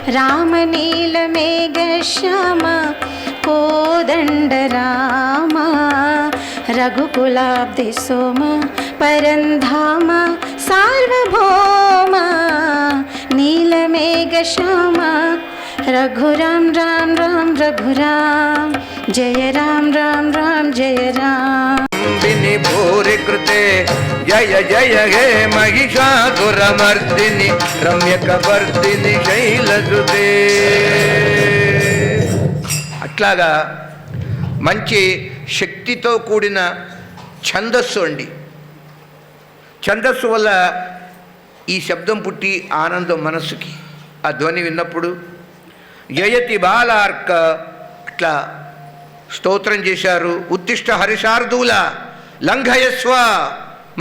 रामनीलमेघश्याम कोदण्डराम रघुकुलाब्धिसोम परन्धाम सार्वभौम नीलमेघश्याम रघुराम राम राम रघुराम जय राम राम राम जय राम भूरि कृते जय जय हे महिषासुरमर्दिनि रम्यकवर्दिनि शैलसुते. అట్లాగా మంచి శక్తితో కూడిన ఛందస్సు అండి. ఛందస్సు వల్ల ఈ శబ్దం పుట్టి ఆనందం మనస్సుకి. ఆ ధ్వని విన్నప్పుడు జయతి బాలార్క అట్లా స్తోత్రం చేశారు. ఉత్తిష్ట హరిశార్దూల లంఘయస్వ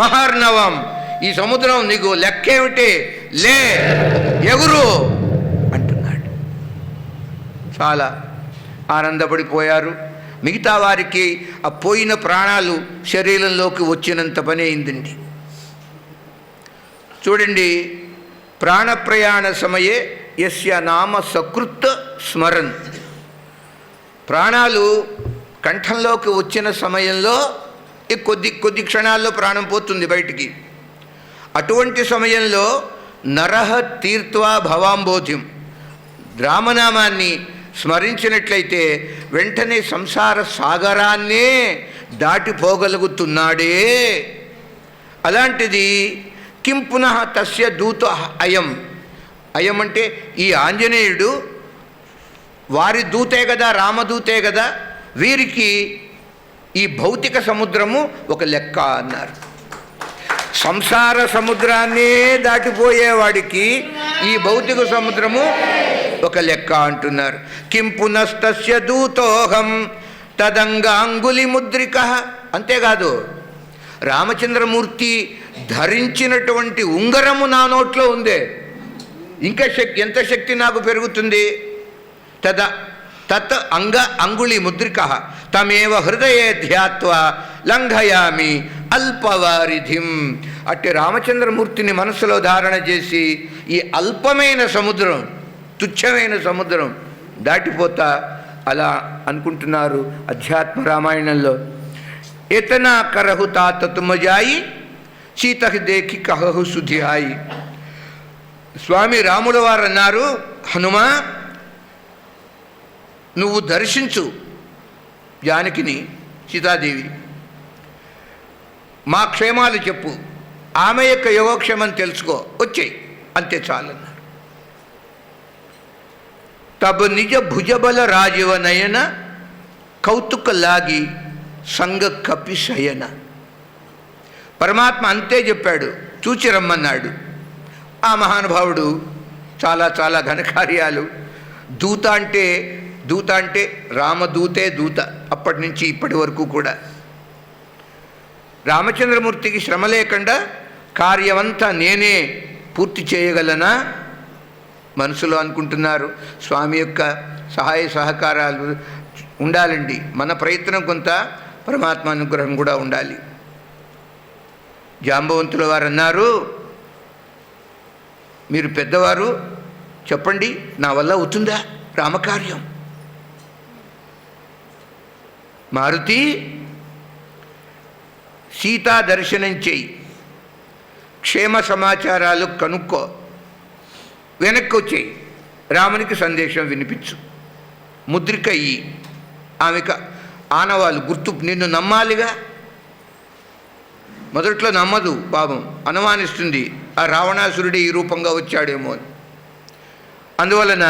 మహార్ణవం. ఈ సముద్రం నీకు లెక్కేమిటి, లే ఎగురు అంటున్నాడు. చాలా ఆనందపడిపోయారు. మిగతా వారికి ఆ పోయిన ప్రాణాలు శరీరంలోకి వచ్చినంత పని అయిందండి. చూడండి, ప్రాణప్రయాణ సమయే యస్య నామ సకృత్ స్మరన్. ప్రాణాలు కంఠంలోకి వచ్చిన సమయంలో కొద్ది క్షణాల్లో ప్రాణం పోతుంది బయటికి. అటువంటి సమయంలో నరహ తీర్త్వా భవాంబోధిం రామనామాన్ని స్మరించినట్లయితే వెంటనే సంసార సాగరాన్నే దాటిపోగలుగుతున్నాడే. అలాంటిది కిం పునః తస్య దూత అయం. అయం అంటే ఈ ఆంజనేయుడు వారి దూతే కదా, రామదూతే కదా. వీరికి ఈ భౌతిక సముద్రము ఒక లెక్క అన్నారు. సంసార సముద్రాన్నే దాటిపోయేవాడికి ఈ భౌతిక సముద్రము ఒక లెక్క అంటున్నారు. కిం పునస్తస్య దూతోహం తదంగాంగులి ముద్రిక. అంతేకాదు, రామచంద్రమూర్తి ధరించినటువంటి ఉంగరము నా నోట్లో ఉందే, ఇంకా ఎంత శక్తి నాకు పెరుగుతుంది. తత్ అంగుళి ముద్రిక తమేవ హృదయే ధ్యాత్వా లంఘయామి అల్పవారిధిం. అట్టి రామచంద్రమూర్తిని మనసులో ధారణ చేసి ఈ అల్పమైన సముద్రం, తుచ్చమైన సముద్రం దాటిపోతా అలా అనుకుంటున్నారు. అధ్యాత్మ రామాయణంలో ఎతనా కరహు తాత తుమజాయి సీతకి దేఖి కహు సుధియాయి. స్వామి రాముల వారు అన్నారు, హనుమా నువ్వు దర్శించు జానకిని, సీతాదేవి, మా క్షేమాలు చెప్పు, ఆమె యొక్క యోగక్షేమం తెలుసుకో, వచ్చేయి, అంతే చాలన్నారు. తబ నిజ భుజబల రాజీవ నయన కౌతుక లాగి సంగ కపి శయన. పరమాత్మ అంతే చెప్పాడు, చూచి రమ్మన్నాడు. ఆ మహానుభావుడు చాలా చాలా ఘనకార్యాలు. దూత అంటే రామదూతే దూత. అప్పటి నుంచి ఇప్పటి వరకు కూడా రామచంద్రమూర్తికి శ్రమ లేకుండా కార్యమంతా నేనే పూర్తి చేయగలనా మనసులో అనుకుంటున్నారు. స్వామి యొక్క సహాయ సహకారాలు ఉండాలండి. మన ప్రయత్నం కొంత, పరమాత్మ అనుగ్రహం కూడా ఉండాలి. జాంబవంతుల వారు అన్నారు, మీరు పెద్దవారు, చెప్పండి నా వల్ల అవుతుందా రామకార్యం. మారుతి, సీతా దర్శనం చేయి, క్షేమ సమాచారాలు కనుక్కో, వెనక్కి వచ్చేయి, రామునికి సందేశం వినిపించు, ముద్రిక ఇయ్యి, ఆమెకు ఆనవాళ్ళు గుర్తు, నిన్ను నమ్మాలిగా. మొదట్లో నమ్మదు, పాపం అనుమానిస్తుంది, ఆ రావణాసురుడే ఈ రూపంగా వచ్చాడేమో అని. అందువలన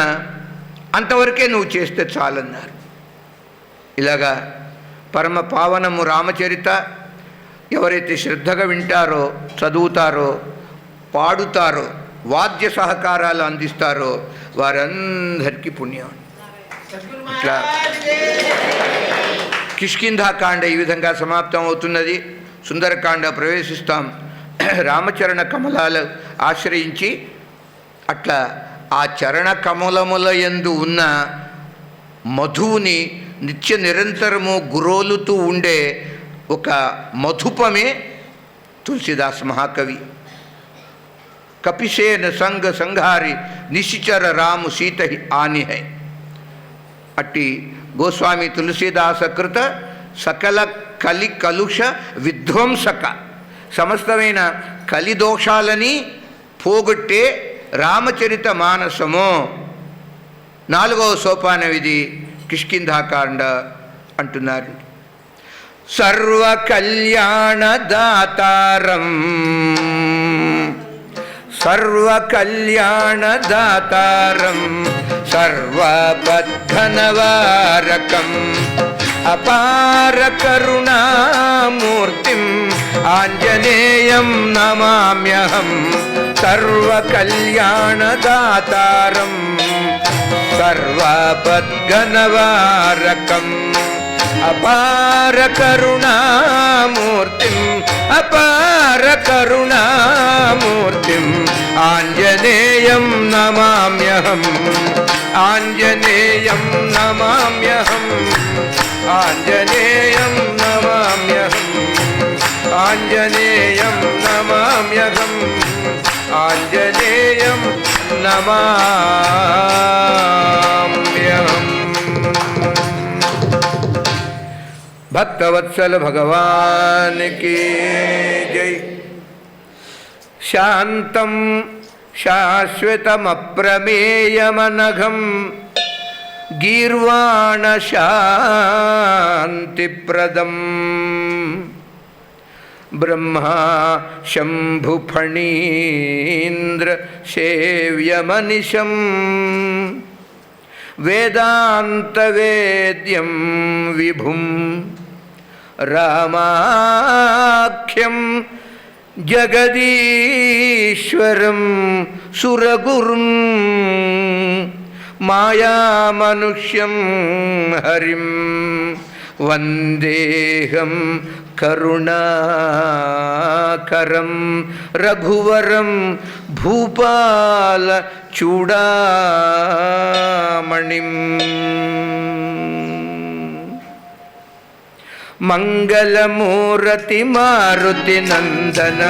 అంతవరకే నువ్వు చేస్తే చాలన్నారు. ఇలాగా పరమ పావనము రామచరిత ఎవరైతే శ్రద్ధగా వింటారో, చదువుతారో, పాడుతారో, వాద్య సహకారాలు అందిస్తారో వారందరికీ పుణ్యం. ఇట్లా కిష్కింధాకాండ ఈ విధంగా సమాప్తం అవుతున్నది. సుందరకాండ ప్రవేశిస్తాం. రామచరణ కమలాలు ఆశ్రయించి అట్లా ఆ చరణ కమలముల యందు ఉన్న మధువుని నిత్య నిరంతరము గురోలుతూ ఉండే ఒక మధుపమే తులసిదాస్ మహాకవి. कपिसेन संग संघारी निशिचर राम सीत ही आनि है. अट्टी गोस्वामी तुलसीदास कृत सकल कलि कलुष विध्वंसक సమస్తమైన కలిదోషాలని పోగొట్టే రామచరిత మానసము 4వ సోపానం ఇది కిష్కింధాకాండ అంటున్నారు. సర్వ కళ్యాణ దాతారం సర్వ కళ్యాణ దాతారం సర్వపద్ఘనవారకం అపార కరుణామూర్తిం ఆంజనేయం నమామ్యహం. సర్వ కళ్యాణ దాతారం సర్వపద్ఘనవారకం అపార కరుణామూర్తిం అపార కరుణామూర్తిం ఆంజనేయం నమామ్యహం. ఆంజనేయం నమామ్యహం. ఆంజనేయం నమామ్యహం. ఆంజనేయం నమామ్యహం. ఆంజనేయం నమామ్యహం. भक्तवत्सल भगवान की जय. शांतं शाश्वतमप्रमेयमनघं गीर्वाण शांतिप्रदं ब्रह्मा शंभुफणीन्द्र सेव्यमनिशं वेदान्तवेद्यं विभुं रामाख्यं जगदीश्वरं सुरगुरुं मायामनुष्यं हरिं वन्देहं करुणाकरं रघुवरं भूपाल चूडामणिं. मंगलमूर्ति मारुति नंदन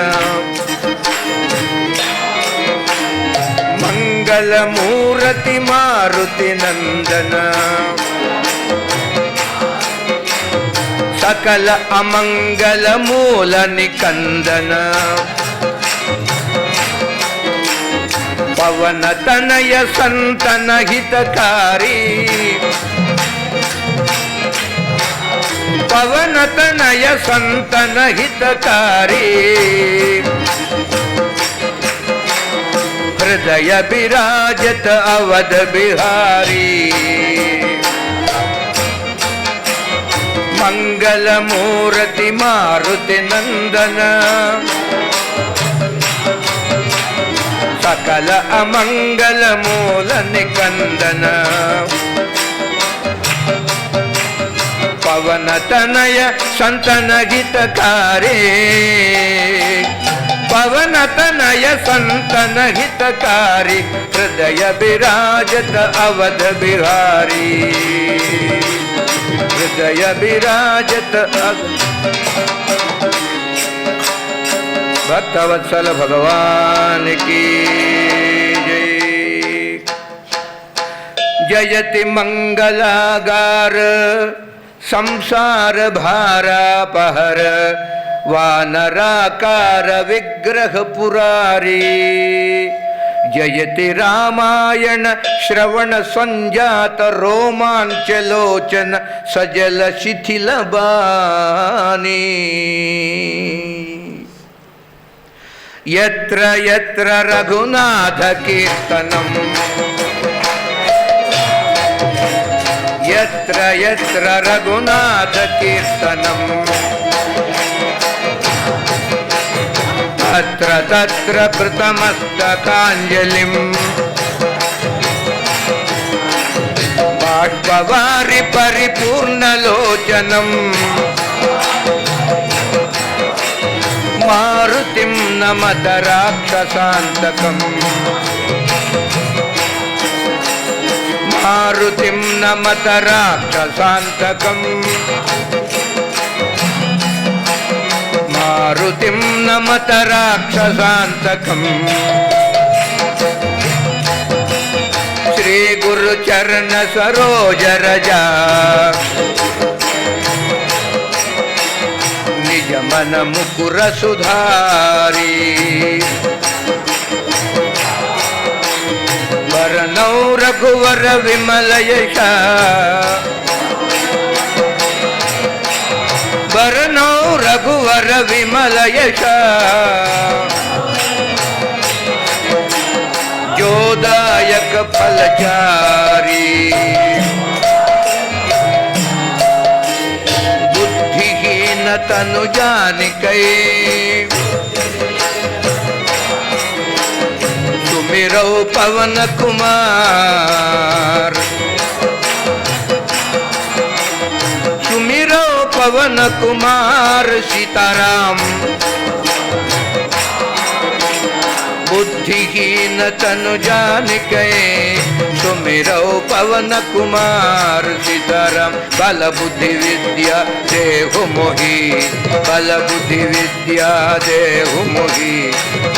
मंगलमूर्ति मारुति नंदन सकल अमंगल मूल निकंदन पवन तनय संतन हितकारी पवन तनय संतन हितकारी हृदय विराजत अवध बिहारी मंगल मूर्ति मारुति नंदन सकल अमंगल मूल निकंदन पवन तनय संतन हितकारी पवन तनय संतन हितकारी हृदय विराजत अवध बिहारी हृदय विराजत. भक्तवत्सल भगवान की जय. जयति मंगलागार संसार भारापहर वानराकार विग्रह पुरारी जयति रामायण श्रवण संजात रोमांचलोचन सजल शिथिल बानी यत्र यत्र रघुनाथ कीर्तनम यत्र यत्र रघुनाथ कीर्तनम तत्र तत्र कृतमस्तकाञ्जलिं बाष्पवारि परिपूर्णलोचनं मारुतिं नमत राक्षसान्तकम् मारुतिं नमत राक्षसान्तकम् मारुतिं नमत राक्षसान्तकम् శ్రీ గురు చరణ సరోజ రజా నిజ మన ముకుర సుధారి వరణౌ రఘువర విమల యశ వరణౌ రఘువర విమల యశ जोदायक फलचारी बुद्धिहीन तनु जानिकै सुमिरौ पवन कुमार सुमिरौ पवन कुमार सीताराम बुद्धिहीन तनु जानिकै सुमिरौ पवन कुमार सीताराम बल बुद्धि विद्या देहु मोहि बल बुद्धि विद्या देहु मोहि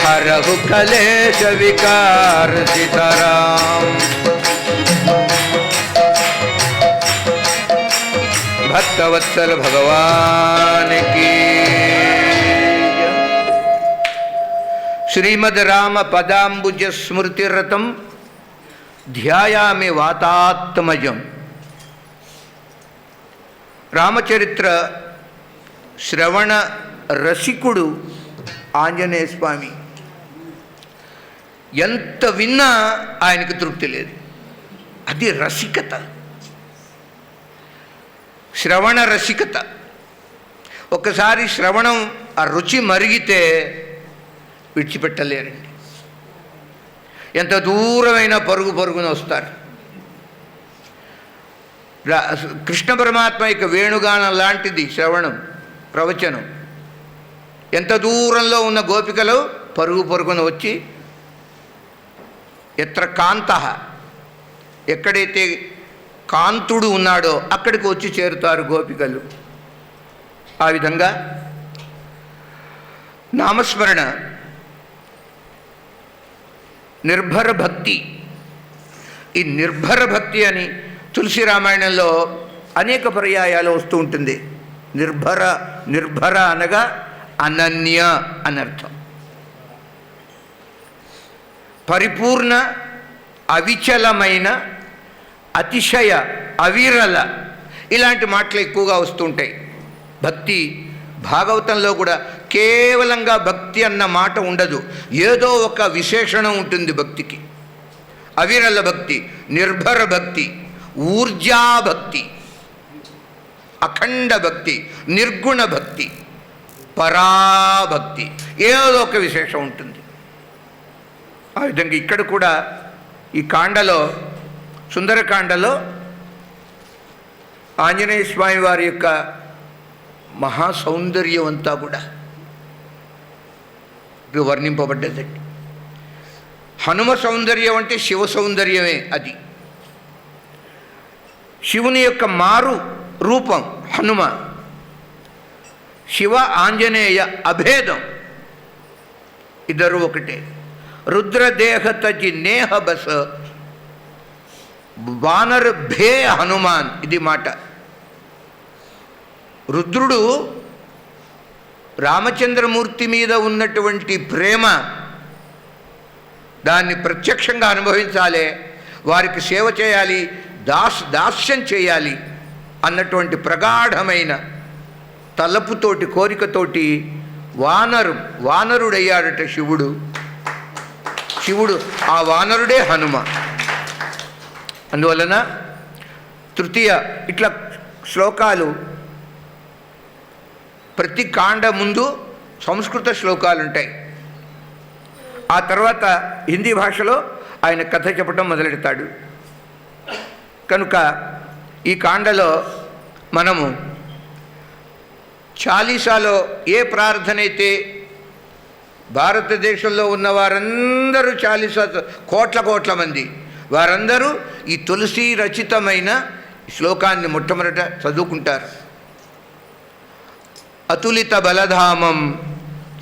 हरहु कलेश विकार सीताराम भक्तवत्सल भगवान की श्रीमद राम पदांबुज स्मृतिरतं ध्यायामि वातात्मजं రామచరిత్ర శ్రవణ రసికుడు ఆంజనేయ స్వామి. ఎంత విన్నా ఆయనకు తృప్తి లేదు. అది రసికత, శ్రవణ రసికత. ఒకసారి శ్రవణం ఆ రుచి మరిగితే విడిచిపెట్టలేరండి. ఎంత దూరమైన పరుగు పరుగున వస్తారు. కృష్ణ పరమాత్మ యొక్క వేణుగానం లాంటిది శ్రవణం, ప్రవచనం. ఎంత దూరంలో ఉన్న గోపికలు పరుగు పరుగున వచ్చి ఎత్ర కాంత, ఎక్కడైతే కాంతుడు ఉన్నాడో అక్కడికి వచ్చి చేరుతారు గోపికలు. ఆ విధంగా నామస్మరణ, నిర్భర భక్తి. ఈ నిర్భర భక్తి అని తులసి రామాయణంలో అనేక పర్యాయాలు వస్తూ ఉంటుంది. నిర్భర, నిర్భర అనగా అనన్య అనర్థం. పరిపూర్ణ, అవిచలమైన, అతిశయ, అవిరల, ఇలాంటి మాటలు ఎక్కువగా వస్తుంటాయి. భక్తి భాగవతంలో కూడా కేవలంగా భక్తి అన్న మాట ఉండదు, ఏదో ఒక విశేషణం ఉంటుంది భక్తికి. అవిరల భక్తి, నిర్భర భక్తి, ఊర్జాభక్తి, అఖండ భక్తి, నిర్గుణ భక్తి, పరాభక్తి, ఏదో ఒక విశేషం ఉంటుంది. ఆ విధంగా ఇక్కడ కూడా ఈ కాండలో, సుందరకాండలో ఆంజనేయ స్వామి వారి యొక్క మహాసౌందర్యం అంతా కూడా వర్ణింపబడ్డదండి. హనుమ సౌందర్యం అంటే శివ సౌందర్యమే. అది శివుని యొక్క మారు రూపం హనుమ. శివ ఆంజనేయ అభేదం, ఇద్దరు ఒకటే. రుద్రదేహ తజి నేహ బస వానర్ భే హనుమాన్, ఇది మాట. రుద్రుడు రామచంద్రమూర్తి మీద ఉన్నటువంటి ప్రేమ, దాన్ని ప్రత్యక్షంగా అనుభవించాలి, వారికి సేవ చేయాలి, దాస్యం చేయాలి అన్నటువంటి ప్రగాఢమైన తలపుతోటి, కోరికతోటి వానరుడయ్యాడట శివుడు. ఆ వానరుడే హనుమ. అందువలన తృతీయ ఇట్లా శ్లోకాలు, ప్రతి కాండ ముందు సంస్కృత శ్లోకాలు ఉంటాయి. ఆ తర్వాత హిందీ భాషలో ఆయన కథ చెప్పడం మొదలెడతాడు. కనుక ఈ కాండలో మనము చాలీసాలో ఏ ప్రార్థన అయితే భారతదేశంలో ఉన్న వారందరూ చాలీసా కోట్ల మంది వారందరూ ఈ తులసి రచితమైన శ్లోకాన్ని మొట్టమొదట చదువుకుంటారు. అతులిత బలధామం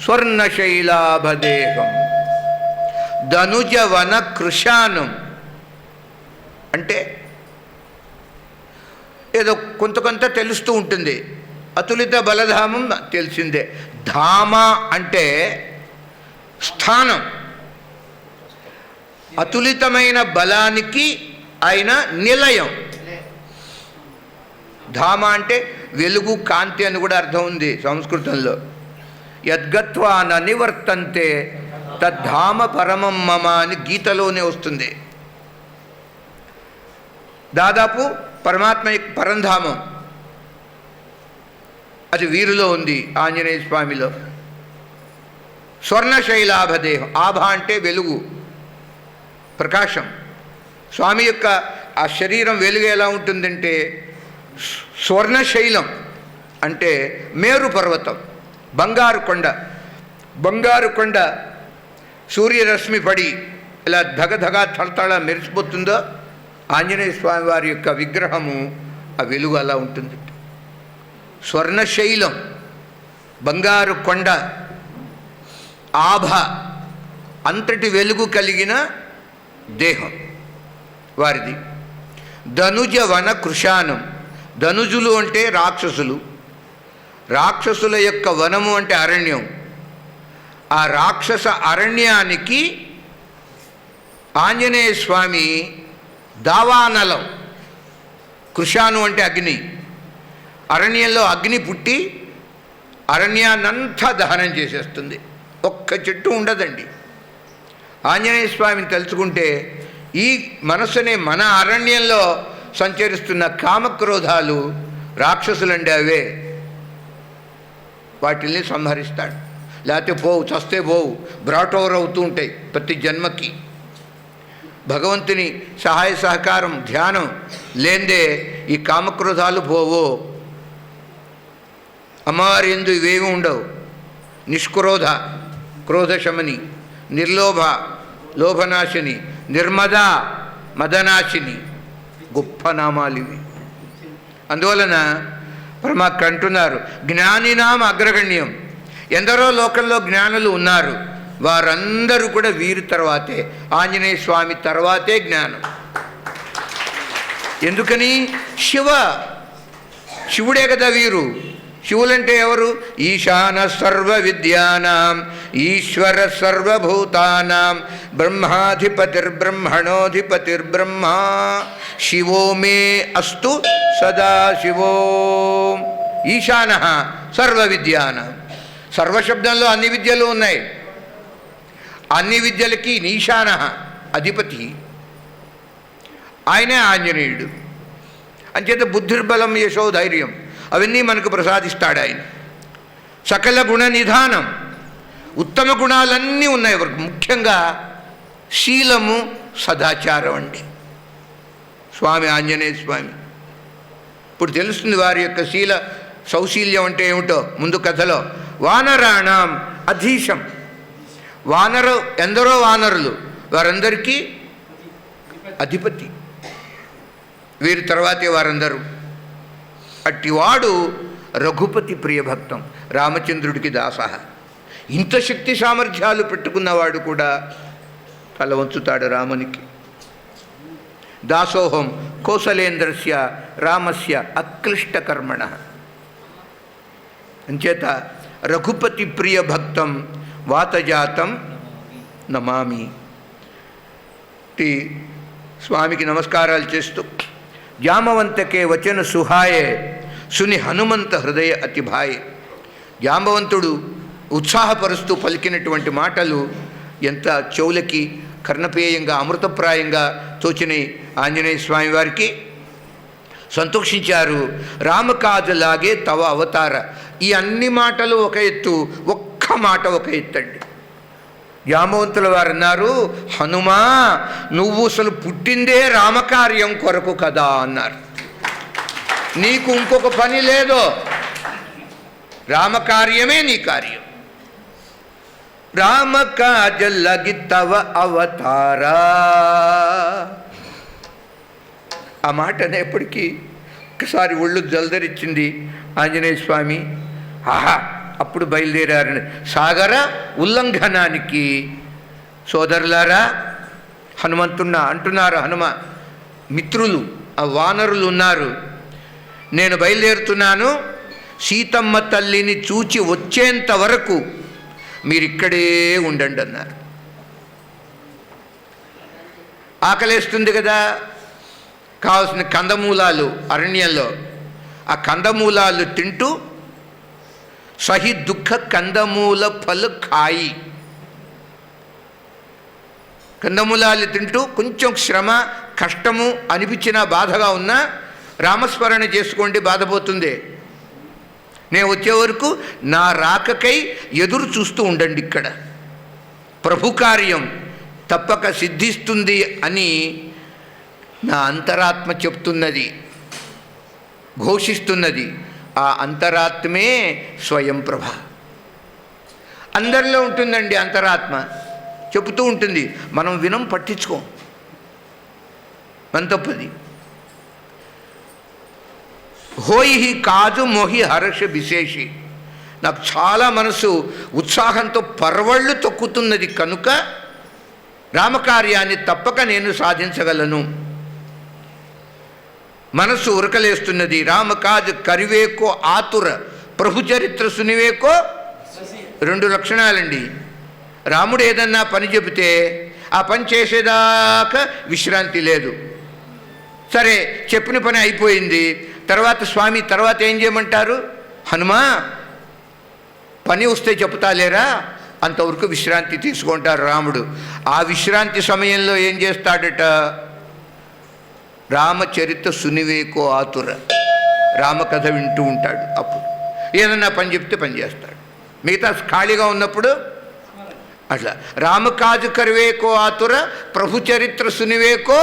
స్వర్ణశైలాభదేహం ధనుజవన కృశానం అంటే ఏదో కొంత తెలుస్తూ ఉంటుంది. అతులిత బలధామం తెలిసిందే. ధామ అంటే స్థానం. అతులితమైన బలానికి ఆయన నిలయం. ధామ అంటే వెలుగు, కాంతి అని కూడా అర్థం ఉంది సంస్కృతంలో. యద్గత్వా నివర్తంతే తద్ధామ పరమం మమ అని గీతలోనే వస్తుంది. దాదాపు పరమాత్మ పరంధామం అది వీరిలో ఉంది, ఆంజనేయ స్వామిలో. స్వర్ణశైలాభదేహం. ఆభ అంటే వెలుగు, ప్రకాశం. స్వామి యొక్క ఆ శరీరం వెలుగు ఎలా ఉంటుందంటే స్వర్ణశైలం అంటే మేరు పర్వతం, బంగారు కొండ. బంగారు కొండ సూర్యరశ్మి పడి ఇలా ధగధగా తళతళ మెరిసిపోతుందో ఆంజనేయ స్వామి వారి యొక్క విగ్రహము ఆ వెలుగు అలా ఉంటుంది. స్వర్ణశైలం, బంగారు కొండ, ఆభ అంతటి వెలుగు కలిగిన దేహం వారిది. ధనుజ వన కృషానం. ధనుజులు అంటే రాక్షసులు. రాక్షసుల యొక్క వనము అంటే అరణ్యం. ఆ రాక్షస అరణ్యానికి ఆంజనేయ స్వామి దావానలం. కృషాను అంటే అగ్ని. అరణ్యంలో అగ్ని పుట్టి అరణ్యాన్నంతా దహనం చేసేస్తుంది. ఒక్క చెట్టు ఉండదండి. ఆంజనేయ స్వామిని తలుచుకుంటే ఈ మనస్సునే మన అరణ్యంలో సంచరిస్తున్న కామక్రోధాలు రాక్షసులండి, అవే. వాటిల్ని సంహరిస్తాడు. లేకపోతే పోవు, చస్తే పోవు, బ్రాట్ ఓవర్ అవుతూ ఉంటాయి ప్రతి జన్మకి. భగవంతుని సహాయ సహకారం, ధ్యానం లేందే ఈ కామక్రోధాలు పోవు. అమ్మవారి యందు ఇవేమీ ఉండవు. నిష్క్రోధ, క్రోధశమని, నిర్లోభ, లోభనాశిని, నిర్మద, మదనాశిని. గొప్ప నామాలు ఇవి. అందువలన పరమాత్మ అంటున్నారు, జ్ఞానినాం అగ్రగణ్యం. ఎందరో లోకంలో జ్ఞానులు ఉన్నారు, వారందరూ కూడా వీరి తర్వాతే, ఆంజనేయ స్వామి తర్వాతే జ్ఞానం. ఎందుకని? శివుడే కదా వీరు. శివులంటే ఎవరు? ఈశాన సర్వ విద్యానాం ఈశ్వర సర్వభూతానాం బ్రహ్మాధిపతిర్బ్రహ్మణోధిపతిర్బ్రహ్మ శివో మే అస్తు సదాశివో. ఈశాన సర్వ విద్యానాం. సర్వశబ్దంలో అన్ని విద్యలు ఉన్నాయి. అన్ని విద్యలకి ఈశాన అధిపతి, ఆయనే ఆంజనేయుడు. అంచేత బుద్ధిర్బలం, యశో, ధైర్యం అవన్నీ మనకు ప్రసాదిస్తాడు ఆయన. సకల గుణ నిధానం, ఉత్తమ గుణాలన్నీ ఉన్నాయి. ముఖ్యంగా శీలము, సదాచారం అండి స్వామి ఆంజనేయ స్వామి. ఇప్పుడు తెలుస్తుంది వారి యొక్క శీల సౌశీల్యం అంటే ఏమిటో. ముందు కథలో వానరాణం అధీశం. ఎందరో వానరులు, వారందరికీ అధిపతి. వీరి తర్వాతే వారందరూ. అట్టివాడు రఘుపతి ప్రియభక్తం, రామచంద్రుడికి దాస. ఇంత శక్తి సామర్థ్యాలు పెట్టుకున్నవాడు కూడా తల వంచుతాడు రామునికి. దాసోహం కౌసలేంద్రస్య రామస్య అక్లిష్టకర్మణ. అంచేత రఘుపతి ప్రియభక్తం వాతజాతం నమామి. స్వామికి నమస్కారాలు చేస్తూ జామవంతకే వచన సుహాయే సుని హనుమంత హృదయ అతిభాయే. జాంబవంతుడు ఉత్సాహపరుస్తూ పలికినటువంటి మాటలు ఎంత చెవులకి కర్ణపేయంగా, అమృతప్రాయంగా తోచినాయి. ఆంజనేయ స్వామి వారికి సంతోషించారు. రామకాజలాగే తవ అవతార. ఈ అన్ని మాటలు ఒక ఎత్తు, ఒక్క మాట ఒక ఎత్తండి. జాంబవంతుల వారు అన్నారు, హనుమా నువ్వు అసలు పుట్టిందే రామకార్యం కొరకు కదా అన్నారు. నీకు ఇంకొక పని లేదు, రామకార్యమే నీ కార్యం. రామకాజలగి తవ అవతారా. ఆ మాట అనేప్పటికీ ఒకసారి ఒళ్ళు జల్దరిచ్చింది ఆంజనేయ స్వామి. ఆహా, అప్పుడు బయలుదేరారని. సాగర ఉల్లంఘనానికి సోదరులారా, హనుమంతున్నా అంటున్నారు హనుమ, మిత్రులు, ఆ వానరులు ఉన్నారు. నేను బయలుదేరుతున్నాను, సీతమ్మ తల్లిని చూచి వచ్చేంత వరకు మీరిక్కడే ఉండండి అన్నారు. ఆకలేస్తుంది కదా, కావాల్సిన కందమూలాలు అరణ్యంలో, ఆ కందమూలాలు తింటూ సహి దుఃఖ కందమూల ఫల్ ఖాయి, కందమూలాలు తింటూ కొంచెం శ్రమ కష్టము అనిపించినా బాధగా ఉన్నా రామస్మరణ చేసుకోండి, బాధపోతుంది. నేను వచ్చే వరకు నా రాకకై ఎదురు చూస్తూ ఉండండి, ఇక్కడ ప్రభు కార్యం తప్పక సిద్ధిస్తుంది అని నా అంతరాత్మ చెప్తున్నది, ఘోషిస్తున్నది. ఆ అంతరాత్మే స్వయం ప్రభ. అందరిలో ఉంటుందండి అంతరాత్మ, చెబుతూ ఉంటుంది. మనం వినం, పట్టించుకోం, మన తప్పది. హోయి కాజు మొహి హర్ష విశేషి, నాకు చాలా మనసు ఉత్సాహంతో పర్వళ్ళు తొక్కుతున్నది కనుక రామకార్యాన్ని తప్పక నేను సాధించగలను. మనస్సు ఉరకలేస్తున్నది. రామకాజ్ కరివేకో ఆతుర, ప్రభు చరిత్ర సునివేకో. 2 లక్షణాలండి. రాముడు ఏదన్నా పని చెబితే ఆ పని చేసేదాకా విశ్రాంతి లేదు. సరే, చెప్పిన పని అయిపోయింది, తర్వాత స్వామి తర్వాత ఏం చేయమంటారు? హనుమా పని వస్తే చెప్తాలేరా, అంతవరకు విశ్రాంతి తీసుకుంటారు రాముడు. ఆ విశ్రాంతి సమయంలో ఏం చేస్తాడట? రామచరిత్ర సునివేకో ఆతుర, రామకథ వింటూ ఉంటాడు. అప్పుడు ఏదన్నా పని చెప్తే పని చేస్తాడు. మిగతా ఖాళీగా ఉన్నప్పుడు అట్లా రామకాజు కరివేకో ఆతుర, ప్రభు చరిత్ర సునివేకో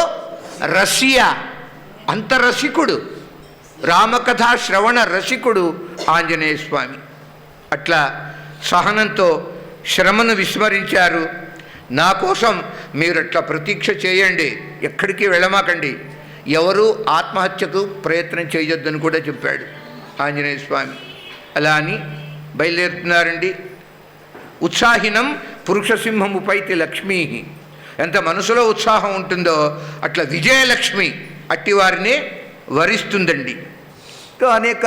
రసియా, అంత రసికుడు, రామకథా శ్రవణ రసికుడు ఆంజనేయ స్వామి. అట్లా సహనంతో శ్రమను విస్మరించారు. నా కోసం మీరు అట్లా ప్రతీక్ష చేయండి, ఎక్కడికి వెళ్ళమాకండి, ఎవరు ఆత్మహత్యకు ప్రయత్నం చేయొద్దని కూడా చెప్పాడు ఆంజనేయ స్వామి. అలా అని బయలుదేరుతున్నారండి. ఉత్సాహినం పురుషసింహం ఉపైతి లక్ష్మీ, ఎంత మనసులో ఉత్సాహం ఉంటుందో అట్లా విజయలక్ష్మి అట్టివారిని వరిస్తుందండి. అనేక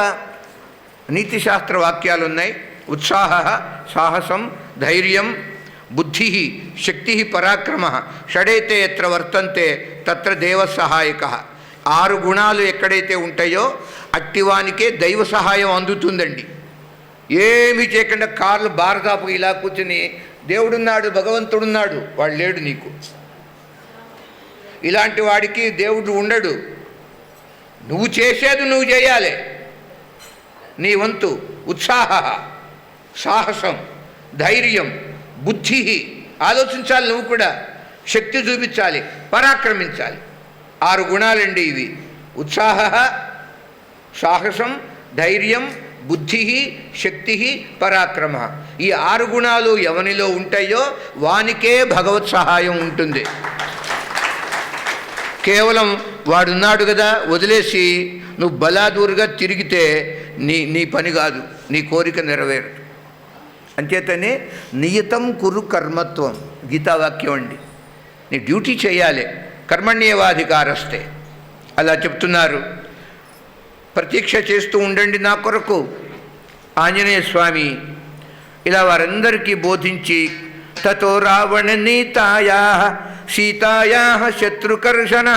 నీతిశాస్త్ర వాక్యాలు ఉన్నాయి. ఉత్సాహ సాహసం ధైర్యం బుద్ధి శక్తి పరాక్రమ షడైతే ఎత్ర వర్తంతే తత్ర దేవ సహాయక. 6 గుణాలు ఎక్కడైతే ఉంటాయో అట్టివానికే దైవ సహాయం అందుతుందండి. ఏమీ చేయకుండా కార్లు బారదాపు ఇలా కూర్చుని దేవుడున్నాడు భగవంతుడున్నాడు, వాడు లేడు నీకు. ఇలాంటి వాడికి దేవుడు ఉండడు. నువ్వు చేసేది నువ్వు చేయాలి, నీ వంతు. ఉత్సాహ సాహసం ధైర్యం బుద్ధి, ఆలోచించాలి నువ్వు కూడా, శక్తి చూపించాలి, పరాక్రమించాలి. 6 గుణాలండి ఇవి. ఉత్సాహ సాహసం ధైర్యం బుద్ధి శక్తి పరాక్రమ. ఈ 6 గుణాలు ఎవనిలో ఉంటాయో వానికే భగవత్ సహాయం ఉంటుంది. కేవలం వాడున్నాడు కదా వదిలేసి నువ్వు బలాదూరుగా తిరిగితే నీ పని కాదు, నీ కోరిక నెరవేరదు. అంచేతనే నియతం కురు కర్మత్వం గీతావాక్యం అండి. నీ డ్యూటీ చేయాలి, కర్మణ్యేవాధికారస్తే అలా చెప్తున్నారు. ప్రతీక్ష చేస్తూ ఉండండి నా కొరకు. ఆంజనేయ స్వామి ఇలా వారందరికీ బోధించి తతో రావణ నీతాయా సీతాయా శత్రుకర్షణ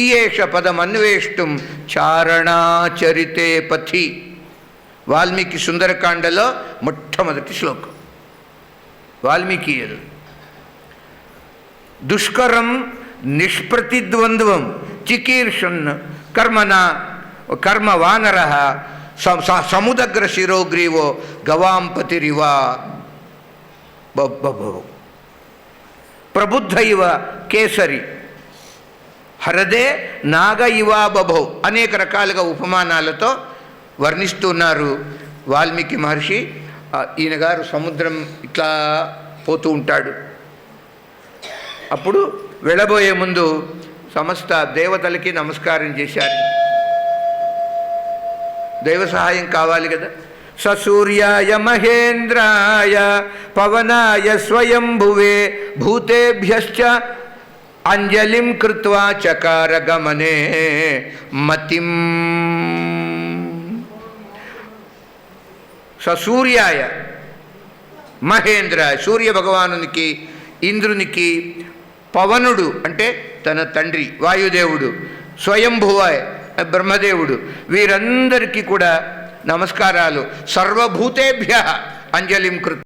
ఈయేష పదమన్వేష్టం చారణాచరితే పథి. వాల్మీకి సుందరకాండలో మొట్టమొదటి శ్లోకం. వాల్మీకి దుష్కరం నిష్ప్రతిద్వంద్వం చికీర్షన్ కర్మ వానర సముదగ్ర శిరోగ్రీవో గవాంపతిరివా ప్రబుద్ధ ఇవ కేసరి హరదే నాగ ఇవా బభౌ. అనేక రకాలుగా ఉపమానాలతో వర్ణిస్తున్నారు వాల్మీకి మహర్షి. ఈయన గారు సముద్రం ఇట్లా పోతూ ఉంటాడు. అప్పుడు వెళ్ళబోయే ముందు సమస్త దేవతలకి నమస్కారం చేశారు. దైవ సహాయం కావాలి కదా. సూర్యాయ మహేంద్రాయ పవనాయ స్వయంభువే భూతేభ్యశ్చ అంజలిం కృత్వా చకార గమనే మతిం. సూర్యాయ మహేంద్ర, సూర్య భగవానునికి, ఇంద్రునికి, పవనుడు అంటే తన తండ్రి వాయుదేవుడు, స్వయంభువ బ్రహ్మదేవుడు, వీరందరికీ కూడా నమస్కారాలు. సర్వభూతేభ్య అంజలిం కృత్వా